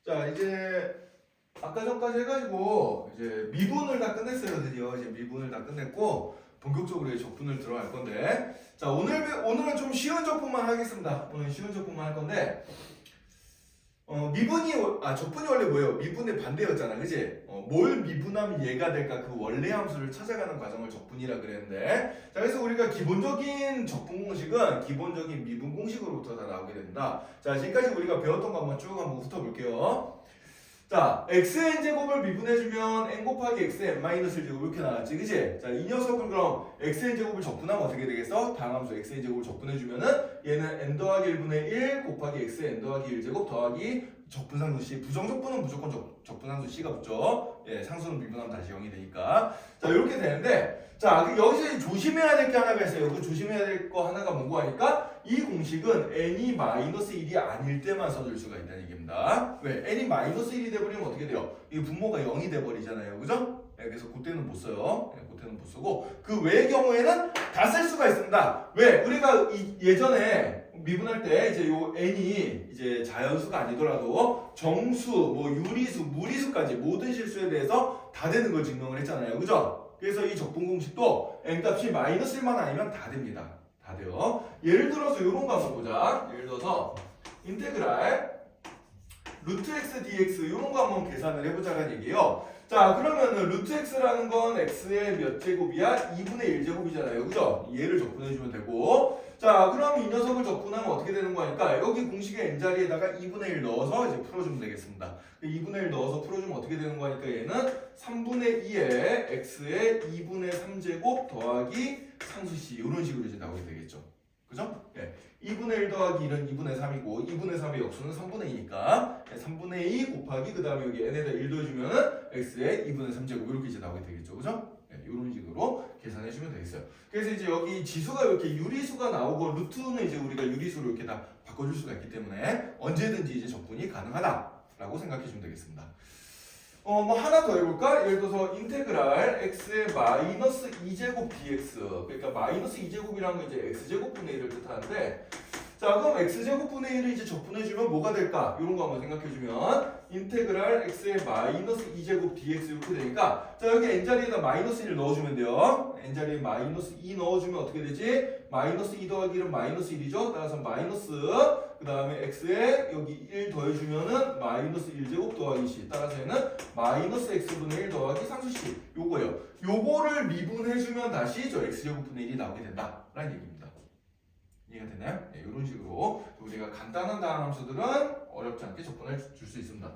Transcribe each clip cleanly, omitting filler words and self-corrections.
자, 이제 아까 전까지 해가지고 이제 미분을 다 끝냈어요, 드디어. 이제 미분을 다 끝냈고 본격적으로 이제 적분을 들어갈 건데, 자, 오늘은 좀 쉬운 적분만 하겠습니다. 오늘 쉬운 적분만 할 건데, 적분이 원래 뭐예요? 미분의 반대였잖아, 그지? 뭘 미분하면 얘가 될까? 그 원래 함수를 찾아가는 과정을 적분이라 그랬는데, 자, 그래서 우리가 기본적인 적분 공식은 기본적인 미분 공식으로부터 다 나오게 됩니다. 자, 지금까지 우리가 배웠던 거 한번 쭉 한번 훑어볼게요. 자, xn제곱을 미분해주면 n 곱하기 xn 마이너스 1제곱 이렇게 나왔지, 그치? 자, 이 녀석을 그럼 xn제곱을 적분하면 어떻게 되겠어? 다항함수 xn제곱을 적분해주면은 얘는 n 더하기 1분의 1 곱하기 xn 더하기 1제곱 더하기 적분상수 c, 부정적분은 무조건 적분상수 c가 붙죠. 예, 상수는 미분하면 다시 0이 되니까. 자, 이렇게 되는데, 자, 여기서 조심해야 될 게 하나가 있어요. 그 조심해야 될 거 하나가 뭔고 하니까 이 공식은 n이 마이너스 1이 아닐 때만 써줄 수가 있다는 얘기입니다. 왜? n이 마이너스 1이 돼버리면 어떻게 돼요? 이 분모가 0이 돼버리잖아요. 그죠? 네, 그래서 그때는 못 써요. 네, 그때는 못 쓰고 그 외의 경우에는 다 쓸 수가 있습니다. 왜? 우리가 예전에 미분할 때 이제 요 n이 이제 자연수가 아니더라도 정수, 뭐 유리수, 무리수까지 모든 실수에 대해서 다 되는 걸 증명을 했잖아요. 그죠? 그래서 이 적분 공식도 n값이 마이너스 1만 아니면 다 됩니다. 다 돼요. 예를 들어서 이런 거 한번 보자. 예를 들어서 인테그랄 루트 x dx 이런 거 한번 계산을 해보자는 얘기예요. 자, 그러면은 루트 x라는 건 x의 몇 제곱이야? 2분의 1제곱이잖아요. 그죠? 얘를 적분해주면 되고, 자, 그럼 이 녀석을 적분하면 어떻게 되는 거니까 여기 공식의 n자리에다가 2분의 1 넣어서 이제 풀어주면 되겠습니다. 2분의 1 넣어서 풀어주면 어떻게 되는 거니까 얘는 3분의 2에 x의 2분의 3제곱 더하기 상수 c 이런 식으로 이제 나오게 되겠죠. 그죠? 예. 2분의 1 더하기 1은 2분의 3이고 2분의 3의 역수는 3분의 2니까 3분의 2 곱하기 그 다음에 여기 n에다 1 더해주면은 x의 2분의 3제곱 이렇게 이제 나오게 되겠죠. 그죠? 네, 이런 식으로 계산해주면 되겠어요. 그래서 이제 여기 지수가 이렇게 유리수가 나오고 루트는 이제 우리가 유리수로 이렇게 다 바꿔줄 수가 있기 때문에 언제든지 이제 적분이 가능하다라고 생각해주면 되겠습니다. 뭐 하나 더 해볼까? 예를 들어서 인테그랄 x의 마이너스 2제곱 dx 그러니까 마이너스 2제곱이라는 건 이제 x제곱분의 1을 뜻하는데 자, 그럼 x제곱분의 1을 이제 적분해주면 뭐가 될까? 이런 거 한번 생각해주면 인테그랄 x의 마이너스 2제곱 dx 이렇게 되니까 자, 여기 n자리에다 마이너스 1 넣어주면 돼요. n자리에 마이너스 2 넣어주면 어떻게 되지? 마이너스 2 더하기 1은 마이너스 1이죠. 따라서 마이너스 그 다음에 x에 여기 1 더해주면은 마이너스 1제곱 더하기 c 따라서 얘는 마이너스 x분의 1 더하기 상수 c 요거예요. 요거를 미분해주면 다시 저 x제곱분의 1이 나오게 된다라는 얘기입니다. 이해가 되나요? 네, 이런 식으로 우리가 간단한 다항함수들은 어렵지 않게 적분해 줄 수 있습니다.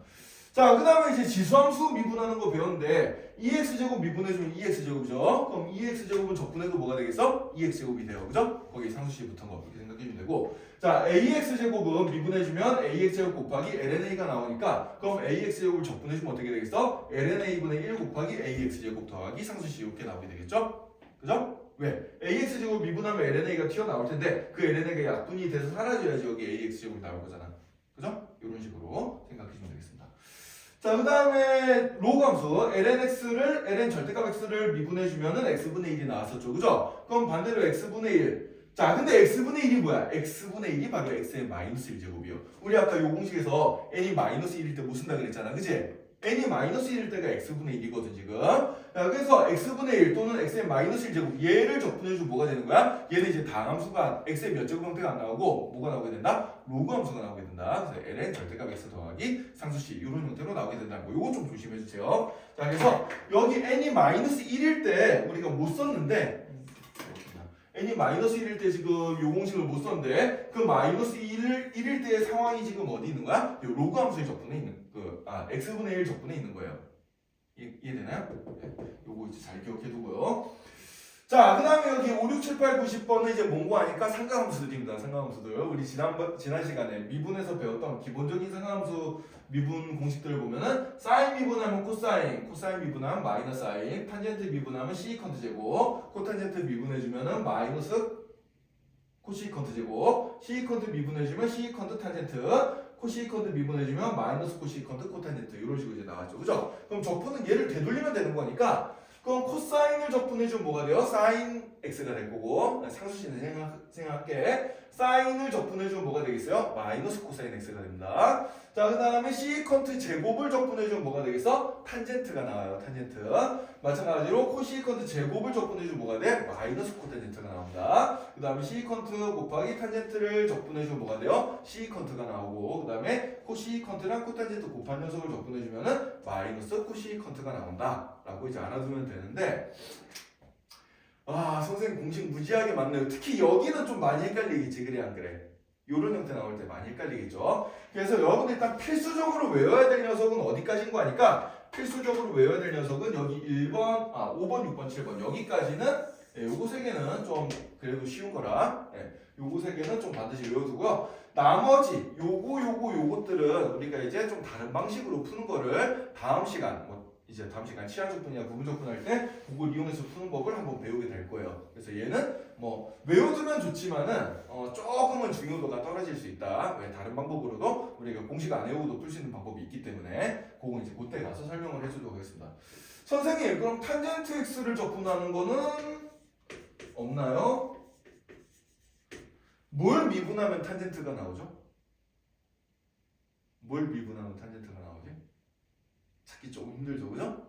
자, 그 다음에 이제 지수함수 미분하는 거 배웠는데 2x제곱 미분해주면 2x제곱이죠. 그럼 2x제곱은 적분해도 뭐가 되겠어? 2x제곱이 돼요. 그죠? 거기 상수식이 붙은 거 이렇게 생각해주면 되고 자, ax제곱은 미분해주면 ax제곱 곱하기 lna가 나오니까 그럼 ax제곱을 적분해주면 어떻게 되겠어? lna분의 1 곱하기 ax제곱 더하기 상수식 이렇게 나오게 되겠죠? 그죠? 왜? ax제곱 미분하면 lna가 튀어나올 텐데 그 lna가 약분이 돼서 사라져야지 여기 ax제곱이 나올 거잖아. 그죠? 이런 식으로 생각해주면 되겠습니다. 자, 그 다음에 로그 함수 lnx를 ln 절대값 x를 미분해주면은 x분의 1이 나왔었죠. 그죠? 그럼 반대로 x분의 1 자, 근데 x분의 1이 뭐야? x분의 1이 바로 x의 마이너스 1제곱이요. 우리 아까 요 공식에서 n이 마이너스 1일 때 뭐 쓴다 그랬잖아. 그치? n이 마이너스 1일 때가 x분의 1이거든 지금. 자, 그래서 x분의 1 또는 x의 마이너스 1제곱 얘를 적분해주면 뭐가 되는 거야? 얘는 이제 다함수가 x의 몇 제곱 형태가 안 나오고 뭐가 나오게 된다? 로그 함수가 나오게 된다. 그래서 ln 절대값 x 더하기 상수식 이런 형태로 나오게 된다는 거. 요거 좀 조심해주세요. 자, 그래서 여기 n이 마이너스 1일 때 우리가 못 썼는데 n이 마이너스 1일 때 지금 요 공식을 못 썼는데 그 마이너스 1일 때의 상황이 지금 어디 있는 거야? 요 로그 함수의 적분에 있는 x분의 1 적분에 있는 거예요. 이해되나요? 네. 요거 이제 잘 기억해 두고요. 자, 그 다음에 여기 5, 6, 7, 8, 90번은 이제 뭔고 하니까 상가함수들입니다. 상가함수들. 우리 지난 시간에 미분에서 배웠던 기본적인 상가함수 미분 공식들을 보면은 사인 미분하면 코사인, 코사인 미분하면 마이너스 사인, 탄젠트 미분하면 시컨트 제곱, 코탄젠트 미분해주면은 마이너스 코시컨트 제곱, 시컨트 미분해주면 시컨트 탄젠트, 코시컨트 미분해주면 마이너스 코시컨트 코탄젠트 이런 식으로 이제 나왔죠. 그죠? 그럼 적분은 얘를 되돌리면 되는 거니까 그럼 코사인을 적분해주면 뭐가 돼요? 사인 x가 될 거고 상수식은 생각할게. 사인을 적분해주면 뭐가 되겠어요? 마이너스 코사인 x가 됩니다. 자, 그 다음에 시컨트 제곱을 적분해주면 뭐가 되겠어? 탄젠트가 나와요. 탄젠트. 마찬가지로 코시컨트 제곱을 적분해주면 뭐가 돼? 마이너스 코탄젠트가 나옵니다. 그 다음에 시컨트 곱하기 탄젠트를 적분해주면 뭐가 돼요? 시컨트가 나오고, 그 다음에 코시컨트랑 코탄젠트 곱한 녀석을 적분해주면은 마이너스 코시컨트가 나온다 라고 이제 알아두면 되는데, 아, 선생님 공식 무지하게 많네요. 특히 여기는 좀 많이 헷갈리겠지. 그래 안 그래? 요런 형태 나올 때 많이 헷갈리겠죠. 그래서 여러분들 일단 필수적으로 외워야 될 녀석은 어디까지인 거 아니까, 필수적으로 외워야 될 녀석은 여기 1번, 5번, 6번, 7번 여기까지는, 요거 세 개는 좀 그래도 쉬운 거라, 요거 세 개는 좀 반드시 외워두고요. 나머지 요것들은 우리가 이제 좀 다른 방식으로 푸는 거를 다음 시간, 이제 다음 시간 치환적분이나 부분적분 할 때 그걸 이용해서 푸는 법을 한번 배우게 될 거예요. 그래서 얘는 뭐 외워두면 좋지만은 조금은 중요도가 떨어질 수 있다. 왜 다른 방법으로도 우리가 공식 안 외우고도 풀 수 있는 방법이 있기 때문에 그건 이제 그때 가서 설명을 해주도록 하겠습니다. 선생님, 그럼 탄젠트 x를 적분하는 거는 없나요? 뭘 미분하면 탄젠트가 나오죠? 뭘 미분하면 탄젠트가 나오지? 찾기 조금 힘들죠, 그죠?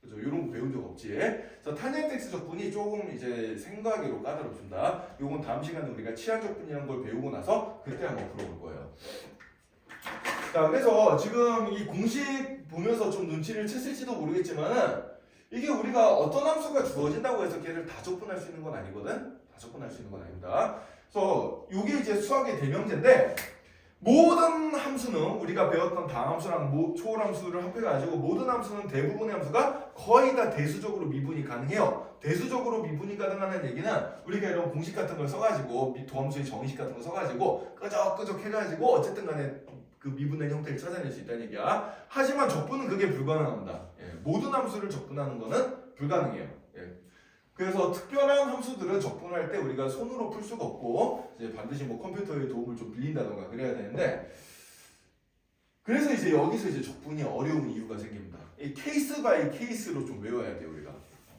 그죠? 이런 거 배운 적 없지. 자, 탄젠트 x 적분이 조금 이제 생각하기로 까다롭습니다. 요건 다음 시간에 우리가 치환 적분이라는 걸 배우고 나서 그때 한번 풀어볼 거예요. 자, 그래서 지금 이 공식 보면서 좀 눈치를 챘을지도 모르겠지만은 이게 우리가 어떤 함수가 주어진다고 해서 걔를 다 적분할 수 있는 건 아니거든. 다 적분할 수 있는 건 아닙니다. 그래서 이게 이제 수학의 대명제인데. 모든 함수는 우리가 배웠던 다함수랑 초월함수를 합해가지고 모든 함수는 대부분의 함수가 거의 다 대수적으로 미분이 가능해요. 대수적으로 미분이 가능하는 얘기는 우리가 이런 공식 같은 걸 써가지고 도함수의 정의식 같은 걸 써가지고 끄적끄적 해가지고 어쨌든 간에 그 미분의 형태를 찾아낼 수 있다는 얘기야. 하지만 적분은 그게 불가능합니다. 모든 함수를 적분하는 거는 불가능해요. 그래서 특별한 함수들은 적분할 때 우리가 손으로 풀 수가 없고 이제 반드시 뭐 컴퓨터의 도움을 좀 빌린다던가 그래야 되는데, 그래서 이제 여기서 이제 적분이 어려운 이유가 생깁니다. 이 케이스 바이 케이스로 좀 외워야 돼요, 우리가.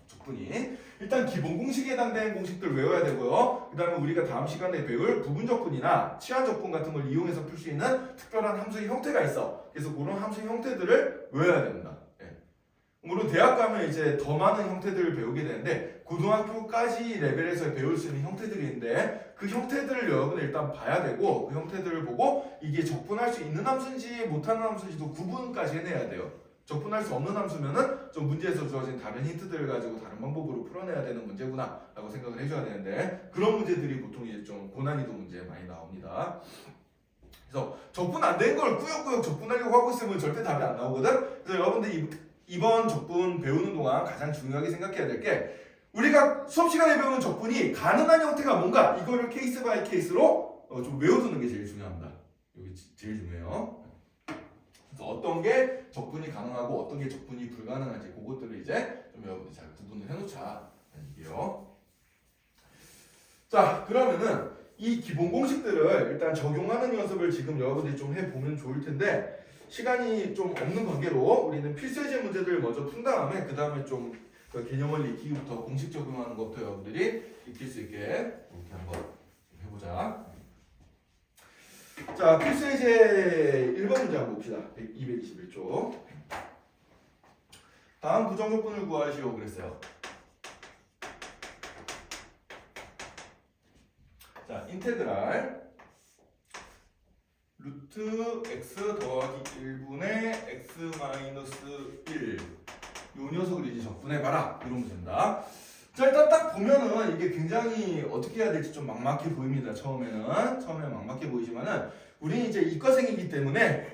적분이 일단 기본 공식에 해당되는 공식들 외워야 되고요. 그 다음에 우리가 다음 시간에 배울 부분적분이나 치환적분 같은 걸 이용해서 풀 수 있는 특별한 함수의 형태가 있어. 그래서 그런 함수의 형태들을 외워야 됩니다. 물론 대학 가면 이제 더 많은 형태들을 배우게 되는데 고등학교까지 레벨에서 배울 수 있는 형태들이 있는데 그 형태들을 여러분이 일단 봐야 되고, 그 형태들을 보고 이게 적분할 수 있는 함수인지 못하는 함수인지도 구분까지 해내야 돼요. 적분할 수 없는 함수면은 좀 문제에서 주어진 다른 힌트들을 가지고 다른 방법으로 풀어내야 되는 문제구나 라고 생각을 해줘야 되는데, 그런 문제들이 보통 이제 좀 고난이도 문제 많이 나옵니다. 그래서 적분 안 된 걸 꾸역꾸역 적분하려고 하고 있으면 절대 답이 안 나오거든. 그래서 여러분들이 이번 적분 배우는 동안 가장 중요하게 생각해야 될 게, 우리가 수업 시간에 배우는 적분이 가능한 형태가 뭔가 이거를 케이스 바이 케이스로 좀 외워두는 게 제일 중요합니다. 여기 제일 중요해요. 그래서 어떤 게 적분이 가능하고 어떤 게 적분이 불가능한지 그것들을 이제 좀 여러분들이 잘 구분을 해놓자는 얘기예요. 자, 그러면은 이 기본 공식들을 일단 적용하는 연습을 지금 여러분들이 좀 해보면 좋을 텐데, 시간이 좀 없는 관계로 우리는 필수예제 문제들을 먼저 푼 다음에 그 다음에 좀 개념 원리 익히기부터 공식 적용하는 것부터 여러분들이 익힐 수 있게 이렇게 한번 해보자. 자, 필수예제 1번 문제 한번 봅시다. 221쪽. 다음 부정적분을 구하시오 그랬어요. 자, 인테그랄 루트 x 더하기 1분의 x 마이너스 1 요 녀석을 이제 적분해봐라 이런 문제입니다. 자, 일단 딱 보면은 이게 굉장히 어떻게 해야 될지 좀 막막해 보입니다. 처음에는 막막해 보이지만은 우리는 이제 이과생이기 때문에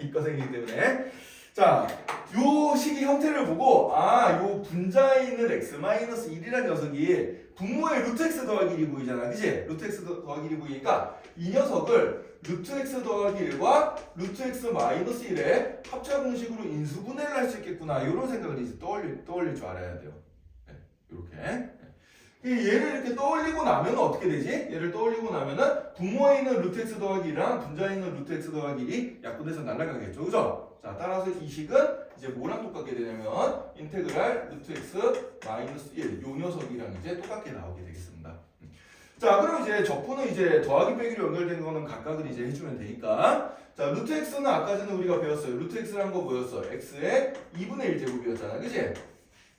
자, 요 식의 형태를 보고 요 분자에 있는 x 마이너스 1이라는 녀석이 분모의 루트 x 더하기 1이 보이잖아, 그치? 루트 x 더하기 1이 보이니까 이 녀석을 루트 x 더하기 1과 루트 x 마이너스 1의 합차 공식으로 인수분해를 할 수 있겠구나, 이런 생각을 이제 떠올릴 줄 알아야 돼요. 이렇게. 얘를 이렇게 떠올리고 나면 어떻게 되지? 얘를 떠올리고 나면은 분모에 있는 루트 x 더하기 1이랑 분자에 있는 루트 x 더하기 1이 약분해서 날아가겠죠, 그죠? 자, 따라서 이 식은 이제 뭐랑 똑같게 되냐면 인테그랄 루트 x 마이너스 1 요 녀석이랑 이제 똑같게 나오게 되겠습니다. 자, 그럼 이제 적분은 이제 더하기 빼기로 연결된 거는 각각을 이제 해주면 되니까. 자, 루트 x는 아까 전에 우리가 배웠어요. 루트 x란 거 뭐였어? x의 2분의 1제곱이었잖아. 그치?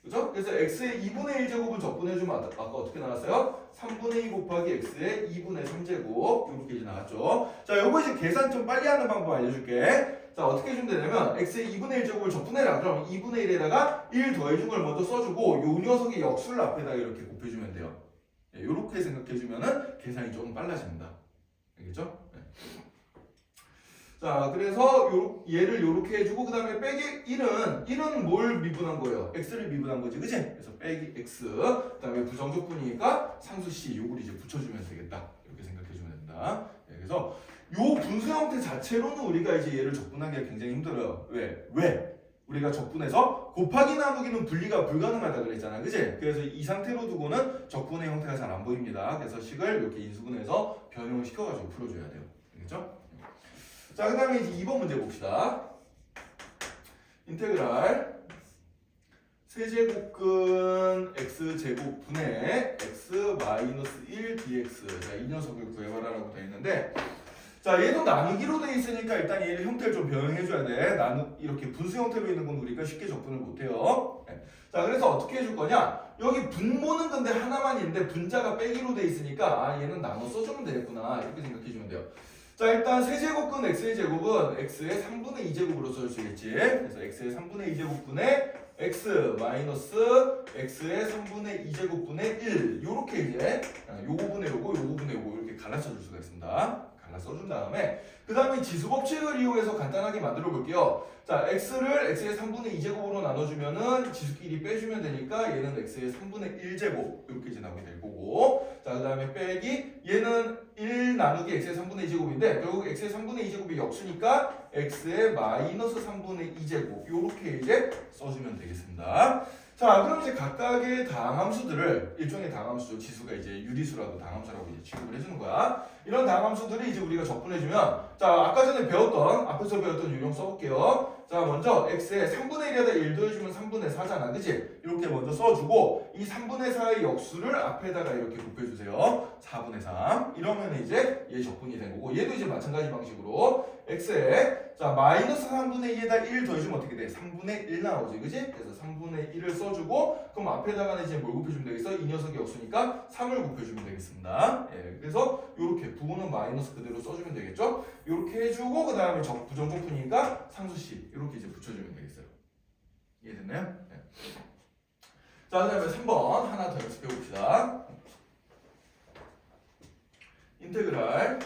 그죠? 그래서 x의 2분의 1제곱을 적분해주면 아까 어떻게 나왔어요? 3분의 2 곱하기 x의 2분의 3제곱 이렇게 이제 나왔죠. 자, 요거 이제 계산 좀 빨리 하는 방법 알려줄게. 자, 어떻게 해주면 되냐면 x의 2분의 1제곱을 적분해라. 그럼 2분의 1에다가 1 더해준 걸 먼저 써주고 요 녀석의 역수를 앞에다가 이렇게 곱해주면 돼요. 이렇게 생각해주면은 계산이 조금 빨라집니다. 알겠죠? 네. 자, 그래서 얘를 요렇게 해주고 그 다음에 빼기 1은 뭘 미분한 거예요? x를 미분한 거지, 그치? 그래서 빼기 x 그 다음에 부정적분이니까 상수 c 요걸 이제 붙여주면 되겠다. 이렇게 생각해주면 된다. 네, 그래서 요 분수 형태 자체로는 우리가 이제 얘를 적분하기가 굉장히 힘들어요. 왜? 우리가 적분해서 곱하기 나누기는 분리가 불가능하다 그랬잖아, 그치? 그래서 이 상태로 두고는 적분의 형태가 잘 안 보입니다. 그래서 식을 이렇게 인수분해서 변형을 시켜가지고 풀어줘야 돼요. 알겠죠? 자, 그 다음에 이제 2번 문제 봅시다. 인테그랄 세제곱근 x제곱분의 x-1 dx. 자, 이 녀석을 구해봐라라고 되어 있는데, 자, 얘도 나누기로 돼 있으니까 일단 얘를 형태를 좀 변형해줘야 돼. 이렇게 분수 형태로 있는 건 우리가 쉽게 접근을 못해요. 네. 자, 그래서 어떻게 해줄 거냐? 여기 분모는 근데 하나만 있는데 분자가 빼기로 돼 있으니까 아, 얘는 나눠 써주면 되겠구나. 이렇게 생각해주면 돼요. 자, 일단 세제곱근 x의 제곱은 x의 3분의 2제곱으로 써줄 수 있겠지. 그래서 x의 3분의 2제곱분의 x 마이너스 x의 3분의 2제곱분의 1 요렇게 이제 요거분의 요거분의 요거 이렇게 갈라서 줄 수가 있습니다. 써준 다음에 그 다음에 지수법칙을 이용해서 간단하게 만들어 볼게요. 자, x를 x의 3분의 2제곱으로 나눠주면은 지수끼리 빼주면 되니까 얘는 x의 3분의 1제곱 이렇게 이제 나오게 될 거고, 자, 그 다음에 빼기 얘는 1 나누기 x의 3분의 2제곱인데 결국 x의 3분의 2제곱이 역수니까 x의 마이너스 3분의 2제곱 이렇게 이제 써주면 되겠습니다. 자, 그럼 이제 각각의 다항함수들을 일종의 다항함수죠. 지수가 이제 유리수라도 다항함수라고 이제 취급을 해주는 거야. 이런 다항함수들이 이제 우리가 적분해주면, 자, 아까 전에 앞에서 배웠던 유형 써볼게요. 자, 먼저 x에 3분의 1에다 1 더해주면 3분의 4잖아, 그치? 이렇게 먼저 써주고 이 3분의 4의 역수를 앞에다가 이렇게 곱해주세요. 4분의 3 이러면 이제 얘 적분이 된 거고, 얘도 이제 마찬가지 방식으로 x에 자 마이너스 3분의 2에다 1 더해주면 어떻게 돼? 3분의 1 나오지, 그치? 그래서 3분의 1을 써주고 그럼 앞에다가는 이제 뭘 곱해주면 되겠어? 이 녀석이 없으니까 3을 곱해주면 되겠습니다. 예, 그래서 이렇게 부호는 마이너스 그대로 써주면 되겠죠? 이렇게 해주고 그 다음에 부정적분이니까 상수씨 이렇게 이제 붙여주면 되겠어요. 이해됐나요? 예. 자, 그 다음에 3번 하나 더 연습해 봅시다. 인테그랄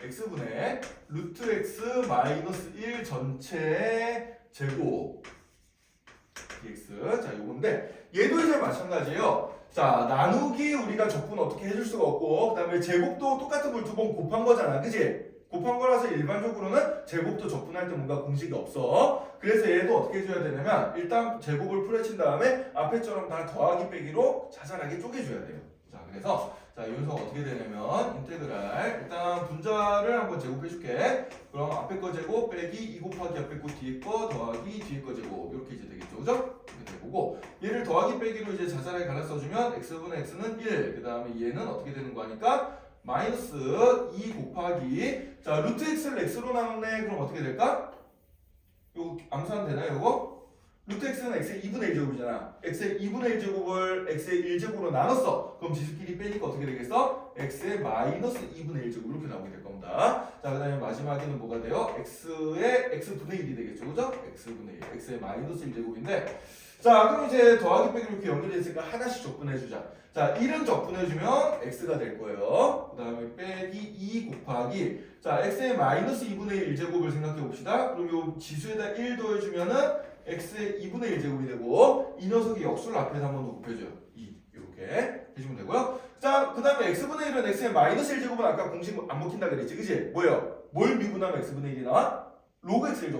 x분의 루트 x 마이너스 1 전체의 제곱 dx. 자, 요건데 얘도 이제 마찬가지예요. 자, 나누기 우리가 적분 어떻게 해줄 수가 없고, 그 다음에 제곱도 똑같은 걸 두 번 곱한 거잖아, 그치? 곱한 거라서 일반적으로는 제곱도 적분할 때 뭔가 공식이 없어. 그래서 얘도 어떻게 해줘야 되냐면 일단 제곱을 풀어친 다음에 앞에처럼 다 더하기 빼기로 자잘하게 쪼개줘야 돼요. 자, 그래서 자, 이 녀석 어떻게 되냐면 인테그랄 일단 분자를 한번 제곱해줄게. 그럼 앞에 거 제곱 빼기 2 곱하기 앞에 거 뒤에 거 더하기 뒤에 거 제곱 이렇게 이제 되겠죠, 그죠? 이렇게 될 거고, 얘를 더하기 빼기로 이제 자잘하게 갈라 써주면 x분의 x는 1, 그 다음에 얘는 어떻게 되는 거 하니까 마이너스 2 곱하기 자 루트 x를 x로 나눴네. 그럼 어떻게 될까? 요거 암산하면 되나요, 요거? 루트 x는 x의 2분의 1제곱이잖아. x의 2분의 1제곱을 x의 1제곱으로 나눴어. 그럼 지수끼리 빼니까 어떻게 되겠어? x의 마이너스 2분의 1제곱 이렇게 나오게 될 겁니다. 자, 그 다음에 마지막에는 뭐가 돼요? x의 x분의 1이 되겠죠, 그죠? x분의 1, x의 마이너스 1제곱인데 자, 그럼 이제 더하기 빼기 이렇게 연결되어 있으니까 하나씩 적분해주자. 자, 1은 적분해주면 x가 될 거예요. 그 다음에 빼기 2 곱하기 자, x의 마이너스 2분의 1제곱을 생각해 봅시다. 그럼 요 지수에다 1 더해주면은 x의 2분의 1제곱이 되고 이 녀석이 역수를 앞에서 한 번 더 곱해줘요. 2 이렇게 해주면 되고요. 자, 그 다음에 x분의 1은 x의 마이너스 1제곱은 아까 공식 안 먹힌다 그랬지, 그치? 뭐예요? 뭘 미분하면 x분의 1이 나와? 로그 x를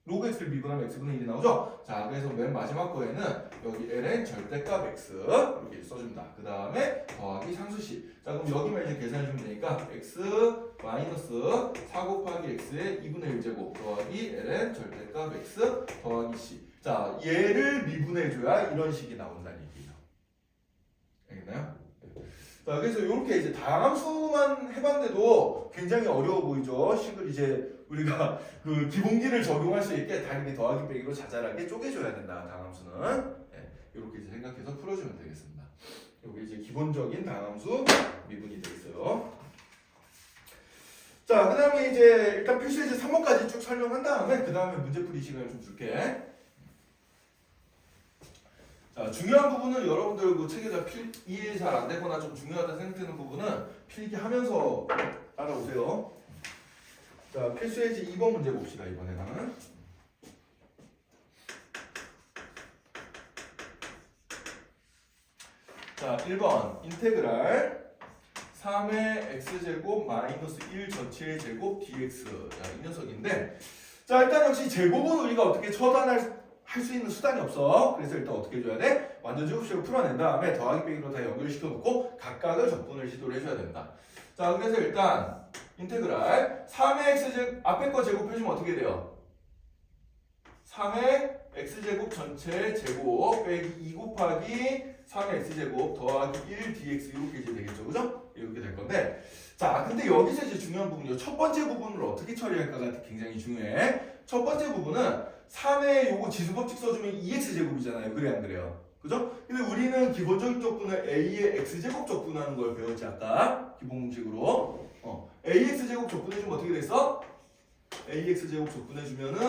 x를 미분하면 x분의 1이 나오죠? 자, 그래서 맨 마지막 거에는 여기 ln 절대값 x 이렇게 써줍니다. 그 다음에 더하기 상수식. 자, 그럼 여기만 이제 계산해주면 되니까 x 마이너스 4 곱하기 x의 2분의 1제곱 더하기 ln 절대값 x 더하기 c. 자, 얘를 미분해줘야 이런 식이 나온다는 얘기예요. 알겠나요? 자, 그래서 이렇게 이제 다함수만 해봤는데도 굉장히 어려워 보이죠. 식을 이제 우리가 그 기본기를 적용할 수 있게 당연히 더하기 빼기로 자잘하게 쪼개줘야 된다. 다함수는 이렇게 이제 생각해서 풀어주면 되겠습니다. 여기 이제 기본적인 다함수 미분이 되겠어요. 자, 그 다음에 이제 일단 필수예제 3번까지 쭉 설명한 다음에 그 다음에 문제풀이 시간을 좀 줄게. 자, 중요한 부분은 여러분들 그 책에다 이해 잘 안 되거나 좀 중요하다 생각되는 부분은 필기하면서 따라오세요. 자, 필수예제 2번 문제 봅시다. 이번에는. 자, 1번 인테그랄 3의 x제곱 마이너스 1 전체의 제곱 dx. 자, 이 녀석인데, 자, 일단 역시 제곱은 우리가 어떻게 처단할 수 있는 수단이 없어. 그래서 일단 어떻게 해줘야 돼? 완전 제곱식을 풀어낸 다음에 더하기 빼기로 다 연결시켜 놓고 각각을 적분을 시도를 해줘야 된다. 자, 그래서 일단 인테그랄 3의 x제곱 앞에 거 제곱해주면 어떻게 돼요? 3의 x제곱 전체 제곱 빼기 2 곱하기 3의 x제곱 더하기 1 dx 이렇게 이제 되겠죠, 그죠? 이렇게 될 건데, 자, 근데 여기서 이제 중요한 부분이요. 첫 번째 부분을 어떻게 처리할까가 굉장히 중요해. 첫 번째 부분은 3의 요거 지수법칙 써주면 2x제곱이잖아요. 그래 안 그래요? 그죠? 근데 우리는 기본적인 적분을 a의 x제곱 적분하는 걸 배웠지 아까 기본 공식으로. ax제곱 적분해주면 어떻게 됐어? ax제곱 적분해주면은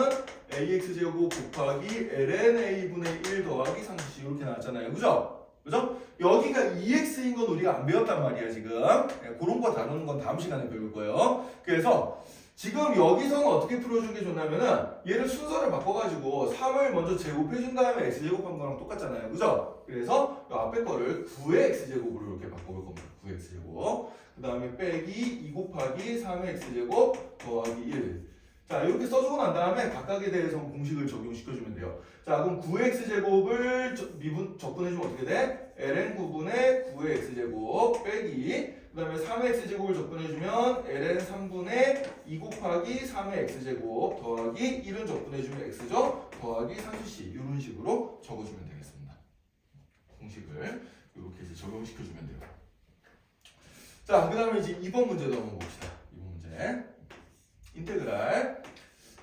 ax제곱 곱하기 ln a분의 1 더하기 상수c 이렇게 나왔잖아요. 그죠? 그죠? 여기가 2x인 건 우리가 안 배웠단 말이야 지금. 그런 거 다루는 건 다음 시간에 배울 거예요. 그래서 지금 여기서는 어떻게 풀어준 게 좋냐면은 얘를 순서를 바꿔가지고 3을 먼저 제곱해준 다음에 x제곱한 거랑 똑같잖아요. 그죠? 그래서 이 앞에 거를 9의 x제곱으로 이렇게 바꿔볼 겁니다. 9의 x제곱. 그 다음에 빼기 2 곱하기 3의 x제곱 더하기 1. 자, 이렇게 써주고 난 다음에 각각에 대해서 공식을 적용시켜주면 돼요. 자, 그럼 9x제곱을 미분 적분해주면 어떻게 돼? ln 9분의 9의 x제곱 빼기 그 다음에 3의 x제곱을 적분해주면 ln 3분의 2 곱하기 3의 x제곱 더하기 1은 적분해주면 x죠? 더하기 상수c 이런 식으로 적어주면 되겠습니다. 공식을 이렇게 이제 적용시켜주면 돼요. 자, 그 다음에 이제 2번 문제도 한번 봅시다. 2번 문제. 인테그랄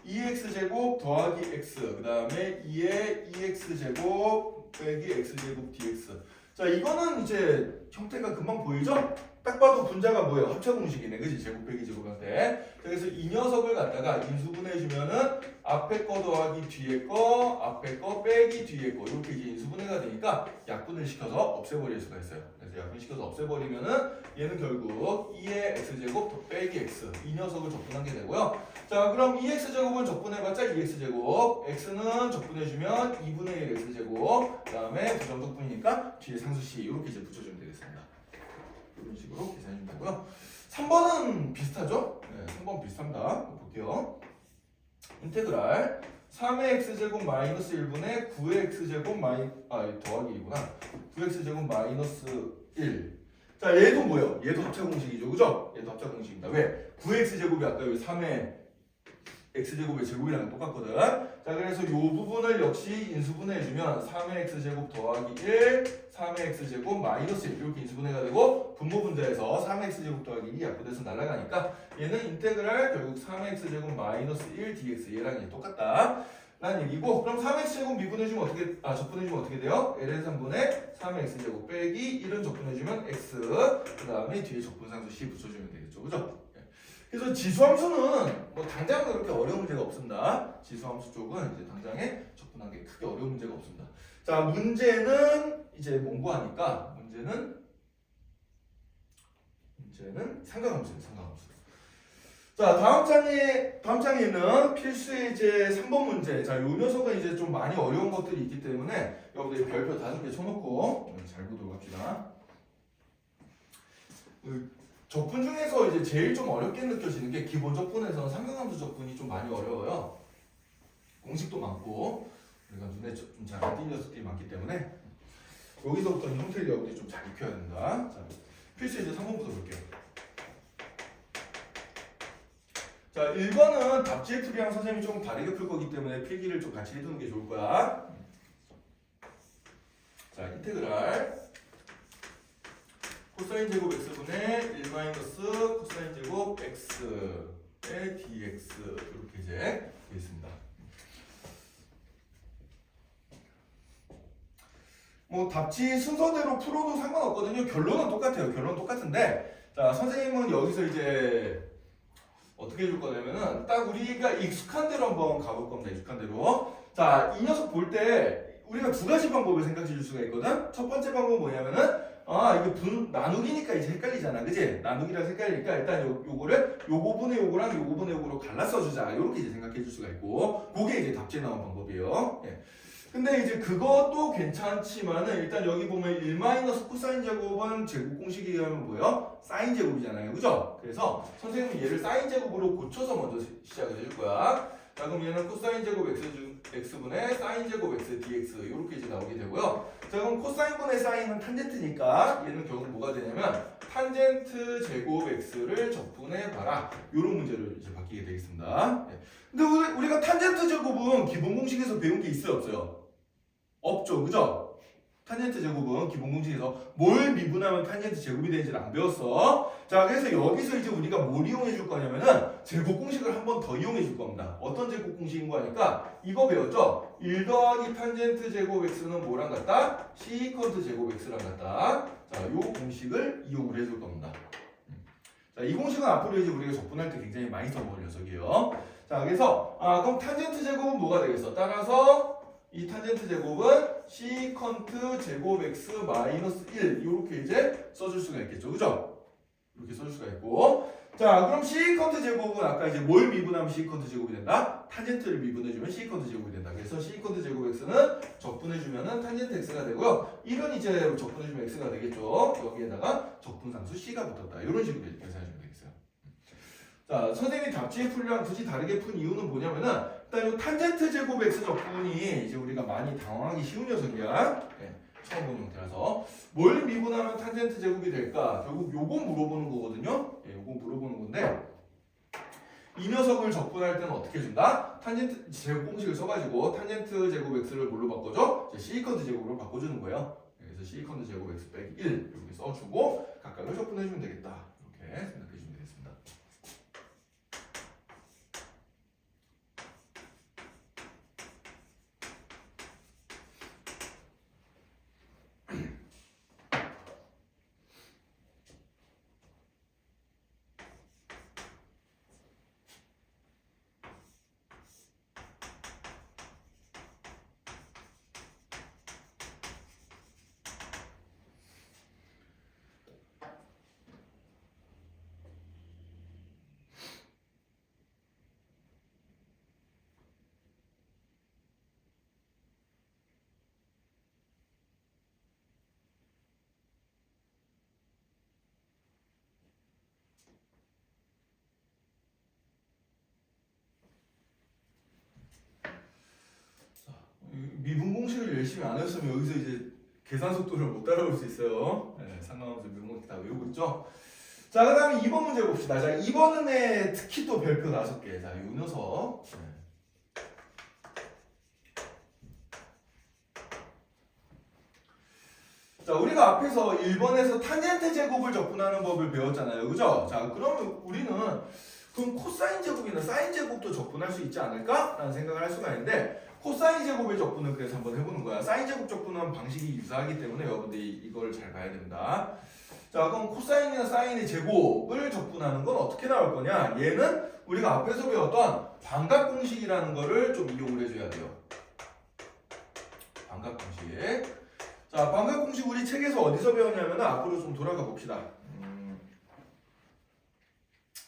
2x제곱 더하기 x 그 다음에 2의 2x제곱 빼기 x제곱 dx. 자, 이거는 이제 형태가 금방 보이죠? 딱 봐도 분자가 뭐예요? 합차 공식이네. 그치? 제곱 빼기 제곱한테. 그래서 이 녀석을 갖다가 인수분해주면은 앞에 거 더하기 뒤에 거, 앞에 거 빼기 뒤에 거 이렇게 이제 인수분해가 되니까 약분을 시켜서 없애버릴 수가 있어요. 그래서 약분시켜서 없애버리면은 얘는 결국 2의 x제곱 더 빼기 x 이 녀석을 적분한 게 되고요. 자, 그럼 2x제곱은 적분해봤자 2x제곱, x는 적분해주면 2분의 1 x제곱, 그 다음에 부정적분이니까 뒤에 상수c 이렇게 이제 붙여주면 되겠습니다. 이런 식으로 계산해주면 되고요. 3번은 비슷하죠? 네, 3번 비슷합니다. 볼게요. 인테그랄 3의 x제곱 마이너스 1분의 9의 x제곱 더하기 1이구나. 9x제곱 마이너스 1. 자, 얘도 뭐예요? 얘도 합차 공식이죠. 그죠? 얘도 합차 공식입니다. 왜? 9x제곱이 아까 여기 3의 x제곱의 제곱이랑 똑같거든. 자, 그래서 이 부분을 역시 인수분해해주면 3의 x제곱 더하기 1, 3의 x제곱 마이너스 1 이렇게 인수분해가 되고 분모 분자에서 3의 x제곱 더하기 1이 약분돼서 날아가니까 얘는 인테그랄 결국 3의 x제곱 마이너스 1 dx 얘랑 얘 똑같다 라는 얘기고, 그럼 3의 x제곱 미분해주면 어떻게 적분해주면 어떻게 돼요? ln 3분의 3의 x제곱 빼기 1은 적분해주면 x 그 다음에 뒤에 적분상수 c 붙여주면 되겠죠. 그죠? 그래서 지수함수는 뭐 당장 그렇게 어려운 문제가 없습니다. 지수함수 쪽은 이제 당장에 접근하기 크게 어려운 문제가 없습니다. 자, 문제는 이제 공부하니까 문제는 삼각함수예요. 삼각함수. 자, 다음 장에 있는 필수예제 3번 문제. 자, 요 녀석은 이제 좀 많이 어려운 것들이 있기 때문에 여러분들 별표 5개 쳐놓고 잘 보도록 합시다. 적분 중에서 이제 제일 좀 어렵게 느껴지는 게 기본 적분에서는 삼각함수 적분이 좀 많이 어려워요. 공식도 많고 우리가 눈에 좀 잘 안 띄는 녀석들이 많기 때문에 여기서부터 형태를 여러분들이 좀 잘 익혀야 된다. 자, 필수예제 3번부터 볼게요. 자, 1번은 답지의 풀이랑 선생님이 조금 다르게 풀 거기 때문에 필기를 좀 같이 해두는 게 좋을 거야. 자, 인테그랄 코사인 제곱 x분의 1 마이너스 코사인 제곱 x의 dx 이렇게 이제 되어 있습니다. 뭐 답지 순서대로 풀어도 상관없거든요. 결론은 똑같아요. 결론은 똑같은데 자 선생님은 여기서 이제 어떻게 해줄 거냐면은 딱 우리가 익숙한 대로 한번 가볼 겁니다. 익숙한 대로. 자, 이 녀석 볼 때 우리가 두 가지 방법을 생각해 줄 수가 있거든. 첫 번째 방법은 뭐냐면은 이게 나누기니까 이제 헷갈리잖아. 그지? 나누기라서 헷갈리니까 일단 요거를 요거분의 요거랑 요거분의 요거로 갈라 써주자. 요렇게 이제 생각해 줄 수가 있고 그게 이제 답지에 나온 방법이에요. 예. 근데 이제 그것도 괜찮지만은 일단 여기 보면 1 마이너스 코사인 제곱은 제곱 공식에 의하면 뭐예요? 사인 제곱이잖아요. 그죠? 그래서 선생님은 얘를 사인 제곱으로 고쳐서 먼저 시작을 해줄 거야. 자, 그럼 얘는 코사인 제곱 x분의 사인 제곱 x dx 이렇게 이제 나오게 되고요. 자, 그럼 코사인분의 사인은 탄젠트니까 얘는 결국 뭐가 되냐면 탄젠트 제곱 x를 적분해 봐라. 이런 문제를 이제 바뀌게 되겠습니다. 네. 근데 우리가 탄젠트 제곱은 기본 공식에서 배운 게 있어요, 없어요? 없죠, 그죠? 탄젠트 제곱은 기본 공식에서 뭘 미분하면 탄젠트 제곱이 되는지를 안 배웠어. 자, 그래서 여기서 이제 우리가 뭘 이용해 줄 거냐면은 제곱 공식을 한 번 더 이용해 줄 겁니다. 어떤 제곱 공식인 거 하니까 이거 배웠죠? 1 더하기 탄젠트 제곱 x는 뭐랑 같다? 시컨트 제곱 x랑 같다. 자, 요 공식을 이용을 해줄 겁니다. 자, 이 공식은 앞으로 이제 우리가 적분할 때 굉장히 많이 써먹을 녀석이에요. 자, 그래서 그럼 탄젠트 제곱은 뭐가 되겠어? 따라서 이 탄젠트 제곱은 시컨트 제곱 x 마이너스 1 이렇게 이제 써줄 수가 있겠죠, 그죠? 이렇게 써줄 수가 있고, 자, 그럼 시컨트 제곱은 아까 이제 뭘 미분하면 시컨트 제곱이 된다? 탄젠트를 미분해주면 시컨트 제곱이 된다. 그래서 시컨트 제곱 x는 적분해주면은 탄젠트 x가 되고요. 1은 이제 적분해주면 x가 되겠죠. 여기에다가 적분상수 c가 붙었다. 이런 식으로 계산해주면 되겠어요. 자, 선생님이 답지의 풀이랑 굳이 다르게 푼 이유는 뭐냐면은 일단 이 탄젠트 제곱 x 적분이 이제 우리가 많이 당황하기 쉬운 녀석이야. 네, 처음 보는 형태라서 뭘 미분하면 탄젠트 제곱이 될까? 결국 요거 물어보는 거거든요. 예, 요거 물어보는 건데 이 녀석을 적분할 때는 어떻게 해준다? 탄젠트 제곱 공식을 써가지고 탄젠트 제곱 x를 뭘로 바꿔줘? 시컨트 제곱으로 바꿔주는 거예요. 그래서 시컨트 제곱 x 빼기 1 이렇게 써주고 각각을 적분해주면 되겠다. 이렇게 생각해주면 되겠습니다. 미분 공식을 열심히 안 했으면 여기서 이제 계산 속도를 못 따라올 수 있어요. 네, 상관없이 미분 공식 다 외우고 있죠. 자, 그 다음에 2번 문제 봅시다. 자, 2번에 특히 또 별표 5개. 자, 요 녀석. 네. 자, 우리가 앞에서 1번에서 탄젠트 제곱을 적분하는 법을 배웠잖아요. 그죠? 자, 그러면 우리는 그럼 코사인 제곱이나 사인 제곱도 적분할 수 있지 않을까? 라는 생각을 할 수가 있는데 코사인 제곱의 적분을 그래서 한번 해보는 거야. 사인 제곱 적분은 방식이 유사하기 때문에 여러분들이 이걸 잘 봐야 됩니다. 자, 그럼 코사인이나 사인의 제곱을 적분하는 건 어떻게 나올 거냐? 얘는 우리가 앞에서 배웠던 반각 공식이라는 거를 좀 이용을 해줘야 돼요. 반각 공식. 자, 반각 공식 우리 책에서 어디서 배웠냐면 앞으로 좀 돌아가 봅시다.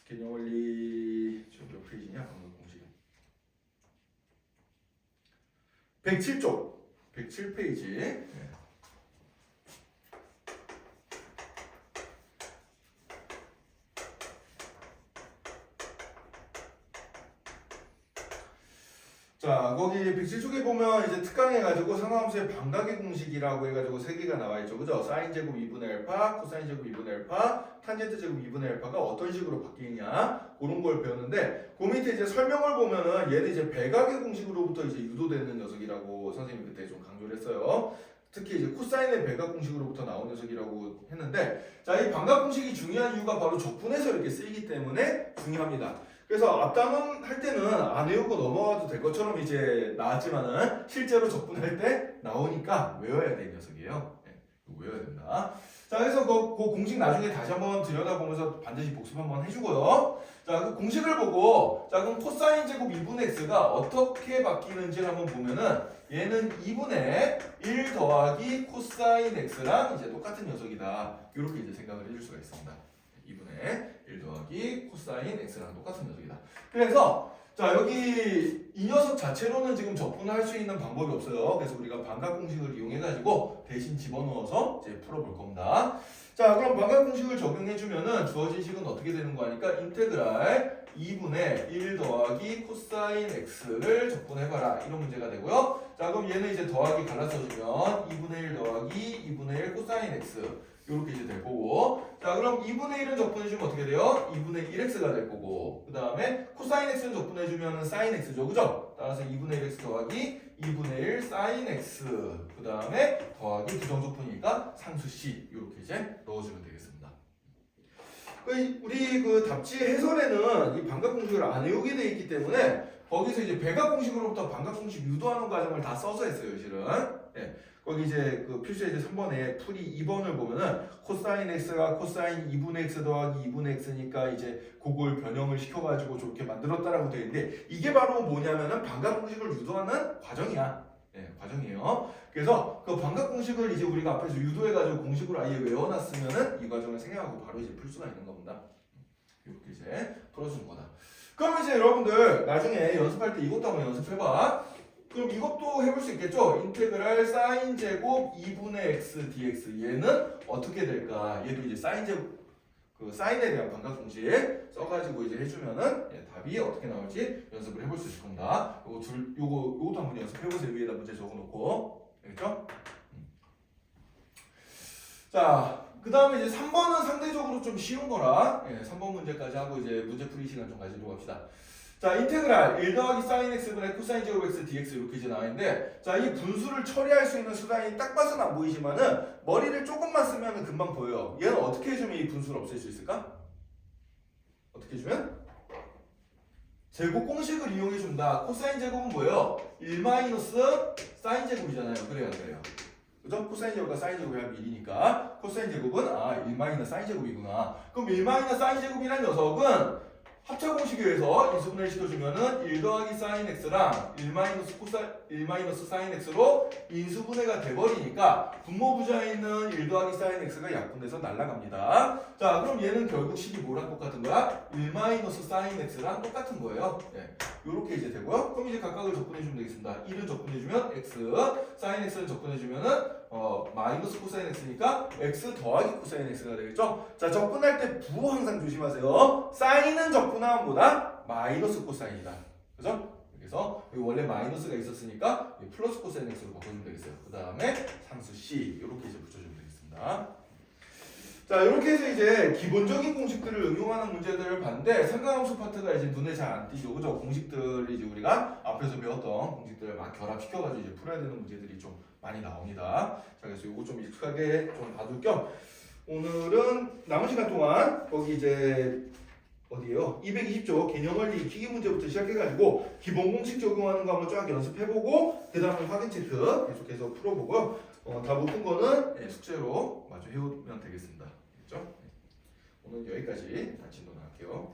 개념원리 몇 페이지냐? 반각 공식 107쪽 107페이지. 네. 자, 거기 107쪽에 보면 이제 특강해가지고 상하함수의 반각의 공식이라고 해가지고 3개가 나와있죠. 그죠? 사인 제곱 2분의 알파, 코사인 제곱 2분의 알파, 탄젠트 제곱 2분의 알파가 어떤 식으로 바뀌느냐 그런 걸 배웠는데 그 밑에 이제 설명을 보면은 얘는 이제 배각의 공식으로부터 이제 유도되는 녀석이라고 선생님이 그때 좀 강조를 했어요. 특히 이제 코사인의 배각 공식으로부터 나온 녀석이라고 했는데, 자, 이 반각 공식이 중요한 이유가 바로 적분해서 이렇게 쓰이기 때문에 중요합니다. 그래서 앞단원 할 때는 안 외우고 넘어가도 될 것처럼 이제 나왔지만은 실제로 적분할 때 나오니까 외워야 될 녀석이에요. 네, 외워야 된다. 자, 그래서 그 공식 나중에 다시 한번 들여다보면서 반드시 복습 한번 해주고요. 자, 그 공식을 보고, 자, 그럼 코사인 제곱 2분의 x가 어떻게 바뀌는지를 한번 보면은 얘는 2분의 1 더하기 코사인 x랑 이제 똑같은 녀석이다. 이렇게 이제 생각을 해줄 수가 있습니다. 2분의 1 더하기 코사인 x랑 똑같은 녀석이다. 그래서 자, 여기 이 녀석 자체로는 지금 적분을 할 수 있는 방법이 없어요. 그래서 우리가 반각 공식을 이용해가지고 대신 집어넣어서 이제 풀어볼 겁니다. 자, 그럼 반각 공식을 적용해주면은 주어진 식은 어떻게 되는 거 하니까 인테그랄 2분의 1 더하기 코사인 x를 적분해봐라. 이런 문제가 되고요. 자, 그럼 얘는 이제 더하기 갈라써주면 2분의 1 더하기 2분의 1 코사인 x 이렇게 이제 될 거고, 자, 그럼 2분의 1은 적분해주면 어떻게 돼요? 2분의 1x가 될 거고, 그 다음에 코사인 x는 적분해주면 사인 x죠, 그죠? 따라서 2분의 1x 더하기 2분의 1 사인 x, 그 다음에 더하기 부정적분이니까 상수 c 이렇게 이제 넣어주면 되겠습니다. 우리 그 답지 해설에는 이 반각 공식을 안 외우게 돼 있기 때문에 거기서 이제 배각 공식으로부터 반각 공식 유도하는 과정을 다 써서 했어요, 실은. 네. 거기 이제 그 필수에 이제 3번에 풀이 2번을 보면은 코사인 x가 코사인 2분의 x 더하기 2분의 x니까 이제 그걸 변형을 시켜가지고 저렇게 만들었다라고 되어 있는데, 이게 바로 뭐냐면은 반각 공식을 유도하는 과정이야. 예, 과정이에요. 그래서 그 반각 공식을 이제 우리가 앞에서 유도해가지고 공식으로 아예 외워놨으면은 이 과정을 생략하고 바로 이제 풀 수가 있는 겁니다. 이렇게 이제 풀어주는 거다. 그럼 이제 여러분들 나중에 연습할 때 이것도 한번 연습해봐. 그럼 이것도 해볼 수 있겠죠? 인테그랄 사인 제곱 2분의 x dx 얘는 어떻게 될까? 얘도 이제 사인 제곱 그 사인에 대한 반각 공식 써가지고 이제 해주면은 예, 답이 어떻게 나올지 연습을 해볼 수 있을 겁니다. 요것도 한번 연습해보세요. 위에다 문제 적어놓고, 알겠죠? 자, 그 다음에 이제 3번은 상대적으로 좀 쉬운 거라, 예, 3번 문제까지 하고 이제 문제풀이 시간 좀 가지도록 합시다. 자, 인테그랄 1 더하기 사인 x분의 코사인 제곱 x dx 이렇게 이제 나와있는데, 자, 이 분수를 처리할 수 있는 수단이 딱 봐서는 안 보이지만은 머리를 조금만 쓰면 금방 보여요. 얘는 어떻게 해주면 이 분수를 없앨 수 있을까? 어떻게 해주면? 제곱 공식을 이용해준다. 코사인 제곱은 뭐예요? 1 마이너스 사인 제곱이잖아요. 그래요, 안 그래요? 그죠? 코사인 제곱과 사인 제곱이 하면 1이니까 코사인 제곱은 1 마이너스 사인 제곱이구나. 그럼 1 마이너스 사인 제곱이라는 녀석은 합차 공식에 의해서 인수분해를 시켜주면은 1 더하기 사인 x랑 1 마이너스 사인 x로 인수분해가 돼버리니까 분모부자에 있는 1 더하기 사인 x가 약분돼서 날아갑니다. 자, 그럼 얘는 결국 식이 뭐랑 똑같은 거야? 1 마이너스 사인 x랑 똑같은 거예요. 네. 요렇게 이제 되고요. 그럼 이제 각각을 적분해주면 되겠습니다. 1은 적분해주면 x, 사인 x는 적분해주면은 마이너스 코사인 x니까 x 더하기 코사인 x가 되겠죠? 자, 적분할 때 부호 항상 조심하세요. 사인은 적분하면 뭐다? 마이너스 코사인이다. 그죠? 그래서 여기 원래 마이너스가 있었으니까 플러스 코사인 x로 바꿔주면 되겠어요. 그 다음에 상수 c 이렇게 이제 붙여주면 되겠습니다. 자, 이렇게 해서 이제 기본적인 공식들을 응용하는 문제들을 봤는데, 삼각함수 파트가 이제 눈에 잘 안 띄죠, 그죠? 공식들이 이제 우리가 앞에서 배웠던 공식들을 막 결합시켜가지고 이제 풀어야 되는 문제들이 좀 많이 나옵니다. 자, 그래서 이거 좀 익숙하게 좀 봐둘 겸 오늘은 남은 시간 동안 거기 이제 어디에요? 220조 개념원리 익히기 문제부터 시작해가지고 기본 공식 적용하는 거 한번 쫙 연습해보고 그 다음에 확인 체크 계속해서 풀어보고요. 다 못 푼 거는 숙제로 마저 해오면 되겠습니다. 알겠죠? 오늘 여기까지 진도 나갈게요.